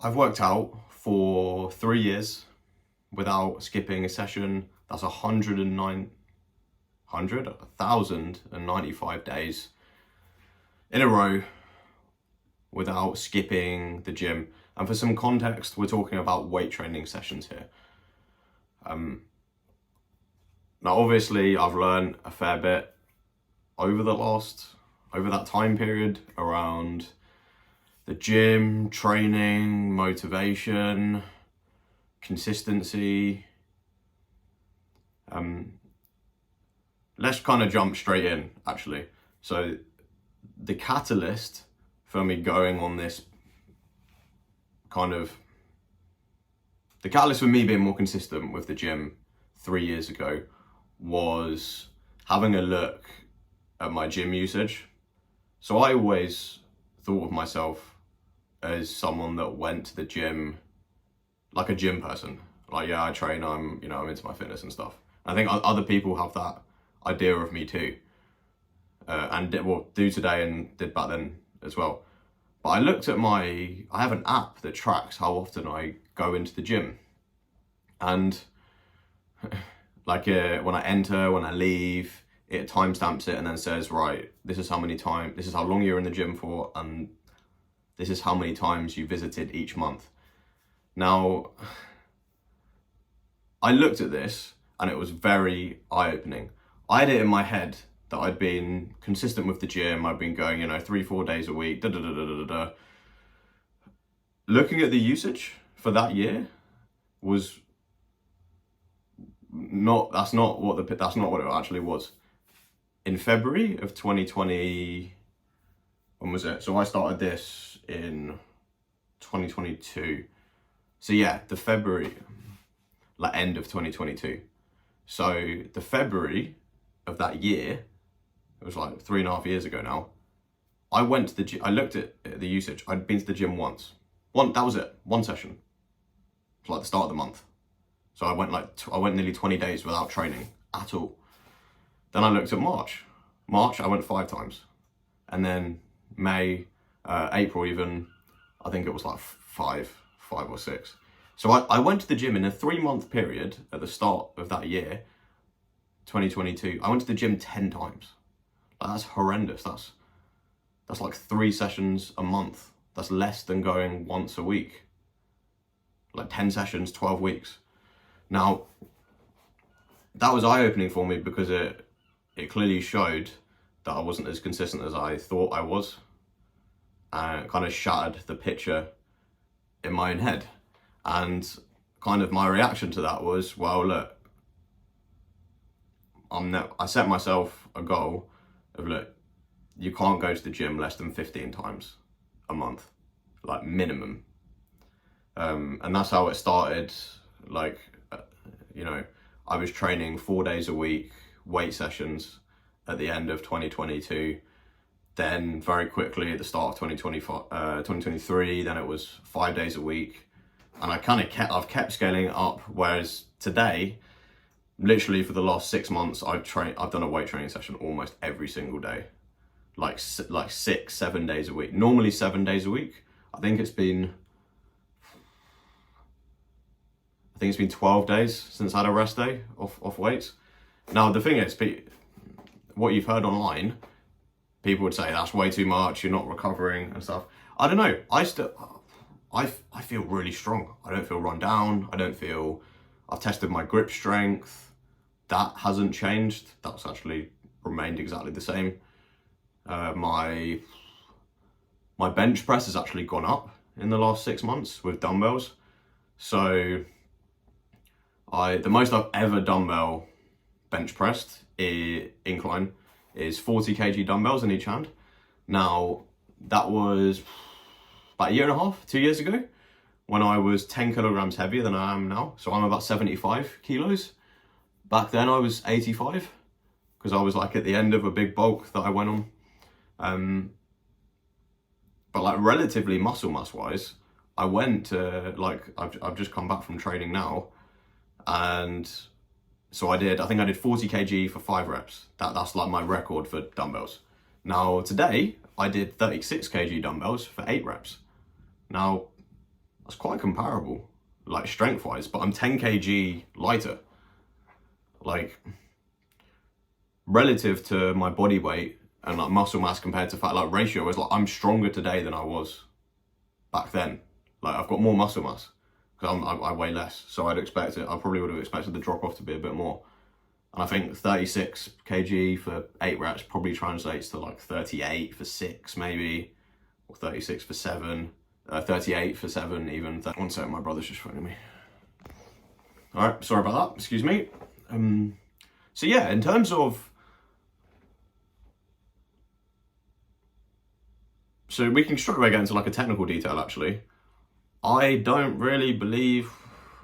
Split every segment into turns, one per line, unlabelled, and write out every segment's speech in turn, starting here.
I've worked out for 3 years without skipping a session. That's 1,095 days in a row without skipping the gym. And for some context, we're talking about weight training sessions here. Now, obviously, I've learned a fair bit over that time period around the gym, training, motivation, consistency. Let's kind of jump straight in, actually. So the catalyst for me going on this the catalyst for me being more consistent with the gym 3 years ago was having a look at my gym usage. So I always thought of myself as someone that went to the gym like a gym person. Like, yeah, I train, I'm into my fitness and stuff. I think other people have that idea of me too. Do today and did back then as well. But I looked at I have an app that tracks how often I go into the gym. And when I enter, when I leave, it timestamps it and then says, right, this is how long you're in the gym for, and this is how many times you visited each month. Now, I looked at this and it was very eye-opening. I had it in my head that I'd been consistent with the gym. I'd been going, 3-4 days a week, Looking at the usage for that year was that's not what it actually was. In February of 2020, when was it? So I started this in 2022. So yeah, the February, end of 2022. So the February of that year, it was 3.5 years ago now, I went to the gym. I looked at the usage. I'd been to the gym once. That was it. One session. It was the start of the month. So I went nearly 20 days without training at all. Then I looked at March. I went 5 times. And then May, April even, I think it was 5 or 6. So I went to the gym in a 3-month period at the start of that year, 2022. I went to the gym 10 times. That's horrendous. That's 3 sessions a month. That's less than going once a week. 10 sessions, 12 weeks. Now, that was eye-opening for me because it clearly showed that I wasn't as consistent as I thought I was. And it kind of shattered the picture in my own head. And kind of my reaction to that was, well, look, I set myself a goal of, look, you can't go to the gym less than 15 times a month, minimum. And that's how it started. I was training 4 days a week, weight sessions at the end of 2022. Then very quickly at the start of 2023, then it was 5 days a week. And I've kept scaling it up. Whereas today, literally for the last 6 months, I've done a weight training session almost every single day, 6-7 days a week. Normally 7 days a week. I think it's been 12 days since I had a rest day off weights. Now the thing is, what you've heard online, people would say that's way too much. You're not recovering and stuff. I don't know. I feel really strong. I don't feel run down. I've tested my grip strength. That hasn't changed. That's actually remained exactly the same. My bench press has actually gone up in the last 6 months with dumbbells. So the most I've ever dumbbell bench pressed incline is 40 kg dumbbells in each hand. Now that was about 1.5 years ago, when I was 10 kilograms heavier than I am now. So I'm about 75 kilos. Back then I was 85 because I was at the end of a big bulk that I went on. But relatively muscle mass wise, I went to I've just come back from training now, and so I think I did 40 kg for 5 reps. That's my record for dumbbells. Now today I did 36 kg dumbbells for 8 reps. Now that's quite comparable, like strength wise, but I'm 10 kg lighter. Like, relative to my body weight and like muscle mass compared to fat, like ratio is like, I'm stronger today than I was back then. Like, I've got more muscle mass because I weigh less. So I'd expect it, I probably would have expected the drop off to be a bit more. And I think 36 kg for 8 reps probably translates to like 38 for 6 maybe, or 36 for 7, 38 for 7 even. One second, my brother's just phoning me. All right, sorry about that, excuse me. So yeah, in terms of, so we can straight away get into like a technical detail actually. I don't really believe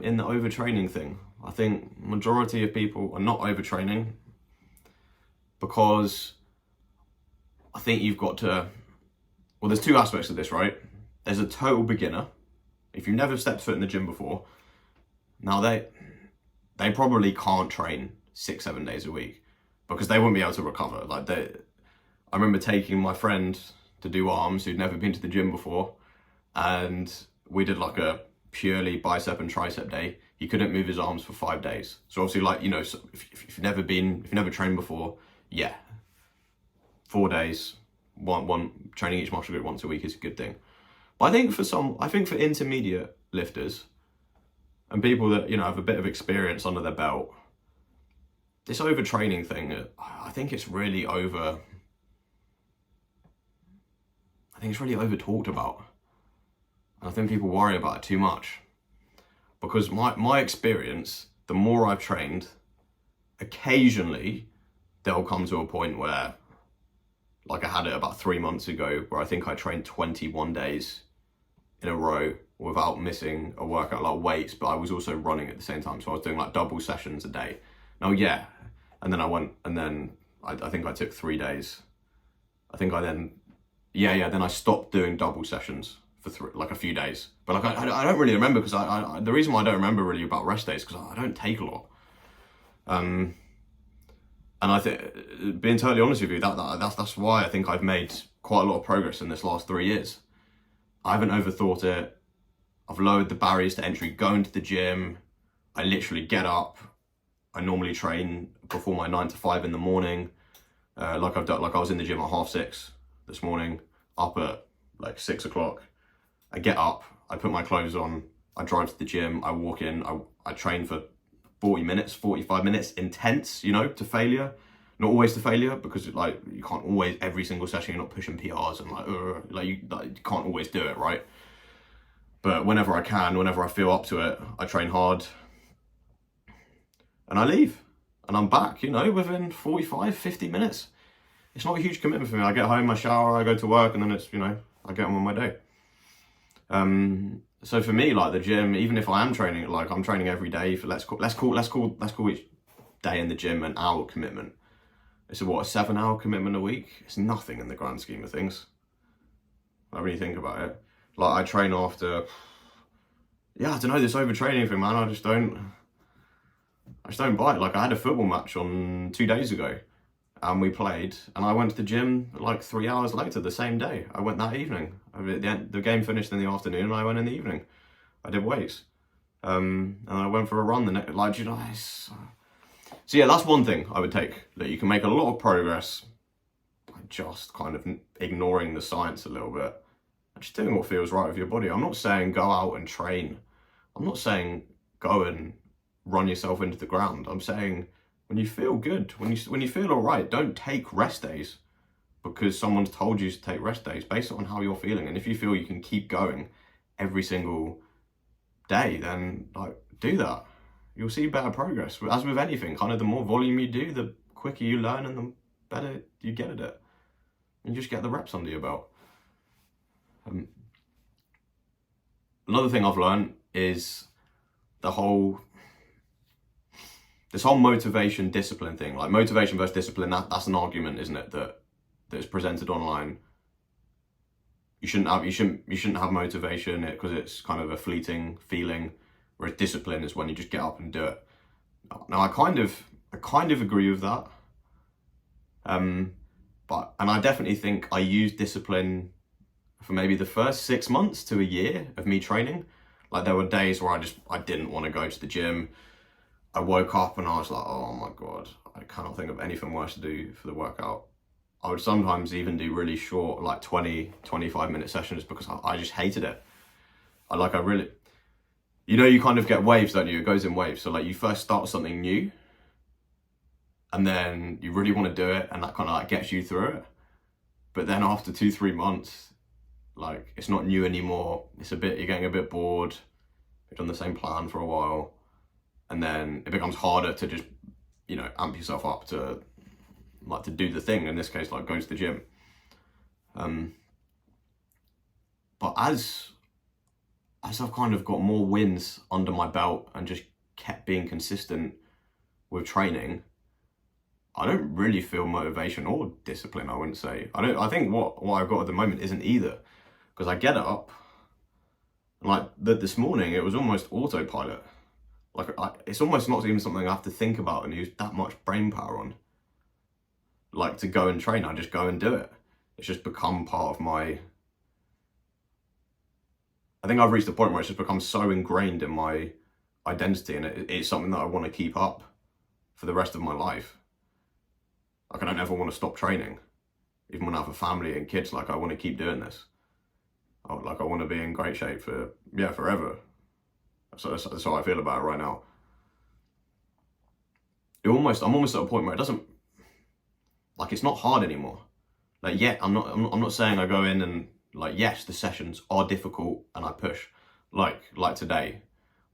in the overtraining thing. I think majority of people are not overtraining because I think you've got to, well, there's two aspects of this, right? There's a total beginner. If you've never stepped foot in the gym before, now they probably can't train 6-7 days a week because they won't be able to recover. Like, I remember taking my friend to do arms who'd never been to the gym before, and we did like a purely bicep and tricep day. He couldn't move his arms for 5 days. So obviously, like, you know, so if you've never trained before, yeah, 4 days, one training each muscle group once a week is a good thing. But I think for intermediate lifters and people that, you know, have a bit of experience under their belt, this overtraining thing, I think it's really over talked about. And I think people worry about it too much. Because my experience, the more I've trained, occasionally there'll come to a point where, like I had it about 3 months ago, where I think I trained 21 days in a row without missing a workout, like weights, but I was also running at the same time. So I was doing like double sessions a day. Now, yeah. And then I think I took 3 days. Then I stopped doing double sessions for like a few days. But like, I don't really remember because the reason why I don't remember really about rest days is because I don't take a lot. And I think, being totally honest with you, that's why I think I've made quite a lot of progress in this last 3 years. I haven't overthought it. I've lowered the barriers to entry, going to the gym. I literally get up. I normally train before my 9 to 5 in the morning. Like I was in the gym at 6:30 this morning, up at like 6 o'clock. I get up, I put my clothes on, I drive to the gym, I walk in, I train for 40 minutes, 45 minutes, intense, you know, to failure. Not always to failure, because like you can't always, every single session you're not pushing PRs and you can't always do it, right? But whenever I can, whenever I feel up to it, I train hard and I leave and I'm back, you know, within 45, 50 minutes. It's not a huge commitment for me. I get home, I shower, I go to work, and then it's, you know, I get on with my day. So for me, like the gym, even if I am training, like I'm training every day for let's call each day in the gym an hour commitment. It's a 7-hour commitment a week. It's nothing in the grand scheme of things. I really think about it. Like I train after, yeah, I don't know, this overtraining thing, man. I just don't bite. Like I had a football match on 2 days ago. And we played, and I went to the gym like 3 hours later the same day. I went that evening. The game finished in the afternoon, and I went in the evening. I did weights, and I went for a run the next. Like, you know, so yeah, that's one thing I would take. That you can make a lot of progress by just kind of ignoring the science a little bit, and just doing what feels right with your body. I'm not saying go out and train. I'm not saying go and run yourself into the ground. I'm saying, when you feel good, when you feel all right, don't take rest days because someone's told you to take rest days. Based on how you're feeling. And if you feel you can keep going every single day, then like do that. You'll see better progress. As with anything, kind of the more volume you do, the quicker you learn and the better you get at it. And you just get the reps under your belt. Another thing I've learned is this whole motivation discipline thing. Like motivation versus discipline, that's an argument, isn't it, that's presented online. You shouldn't have motivation because it's kind of a fleeting feeling, whereas discipline is when you just get up and do it. Now I kind of agree with that. And I definitely think I used discipline for maybe the first 6 months to a year of me training. Like there were days where I didn't want to go to the gym. I woke up and I was like, oh my God, I cannot think of anything worse to do for the workout. I would sometimes even do really short, like 20, 25-minute sessions because I just hated it. I really, you kind of get waves, don't you? It goes in waves. So like you first start something new and then you really want to do it and that kind of like gets you through it. But then after 2-3 months, like it's not new anymore. You're getting a bit bored. You've done the same plan for a while. And then it becomes harder to just, amp yourself up to do the thing. In this case, like go to the gym. But as I've kind of got more wins under my belt and just kept being consistent with training, I don't really feel motivation or discipline, I wouldn't say. I think what I've got at the moment isn't either. Because I get up, like this morning, it was almost autopilot. Like it's almost not even something I have to think about and use that much brain power on. Like to go and train, I just go and do it. It's just become part of my... I think I've reached the point where it's just become so ingrained in my identity, and it's something that I want to keep up for the rest of my life. Like I don't ever want to stop training. Even when I have a family and kids, like I want to keep doing this. I want to be in great shape for, forever. So that's how I feel about it right now. I'm almost at a point where it doesn't, like it's not hard anymore. Like I'm not saying I go in and like, yes, the sessions are difficult and I push, like today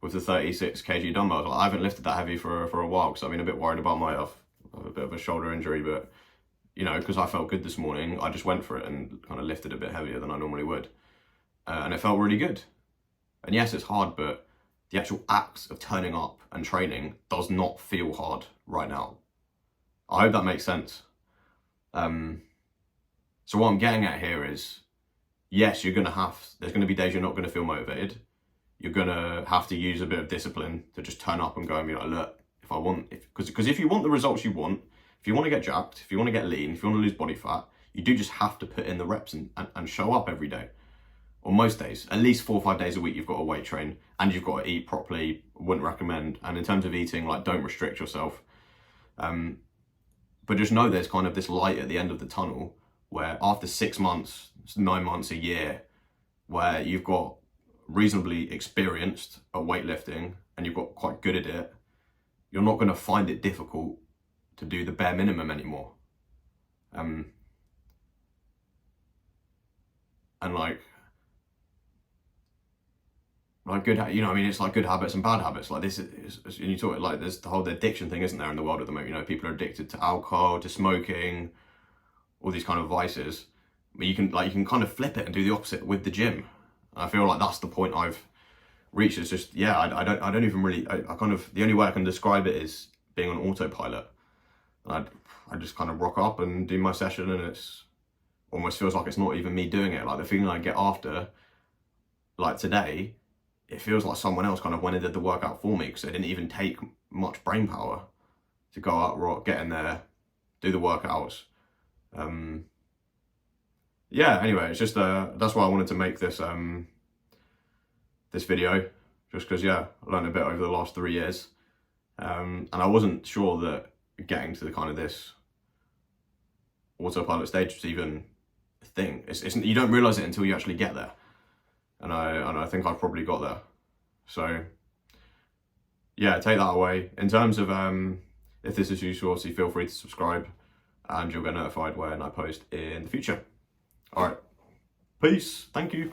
with the 36 kg dumbbells. Like, I haven't lifted that heavy for a while because I've been a bit worried about I have a bit of a shoulder injury, but because I felt good this morning, I just went for it and kind of lifted a bit heavier than I normally would. And it felt really good. And yes, it's hard, but the actual act of turning up and training does not feel hard right now. I hope that makes sense. So what I'm getting at here is, yes, there's going to be days you're not going to feel motivated. You're going to have to use a bit of discipline to just turn up and go and be like, look, because if you want the results you want, if you want to get jacked, if you want to get lean, if you want to lose body fat, you do just have to put in the reps and show up every day. Or most days, at least 4 or 5 days a week, you've got to weight train and you've got to eat properly. Wouldn't recommend. And in terms of eating, like don't restrict yourself. But just know there's kind of this light at the end of the tunnel where after 6 months, 9 months, a year, where you've got reasonably experienced at weightlifting and you've got quite good at it, you're not going to find it difficult to do the bare minimum anymore. And like good, it's like good habits and bad habits. Like this is, and you talk like there's the whole addiction thing, isn't there, in the world at the moment? People are addicted to alcohol, to smoking, all these kind of vices. But you can kind of flip it and do the opposite with the gym. I feel like that's the point I've reached. It's just, I don't even really, I kind of, the only way I can describe it is being on autopilot. And I just kind of rock up and do my session, and it's almost feels like it's not even me doing it. Like the feeling I get after, like today, it feels like someone else kind of went and did the workout for me, because it didn't even take much brain power to go out, rock, get in there, do the workouts. Anyway, it's just that's why I wanted to make this this video, just because I learned a bit over the last 3 years, and I wasn't sure that getting to the kind of this autopilot stage was even a thing. It's you don't realize it until you actually get there, and I think I've probably got there. So take that away. In terms of if this is useful, obviously feel free to subscribe, and you'll get notified when I post in the future. All right, peace. Thank you.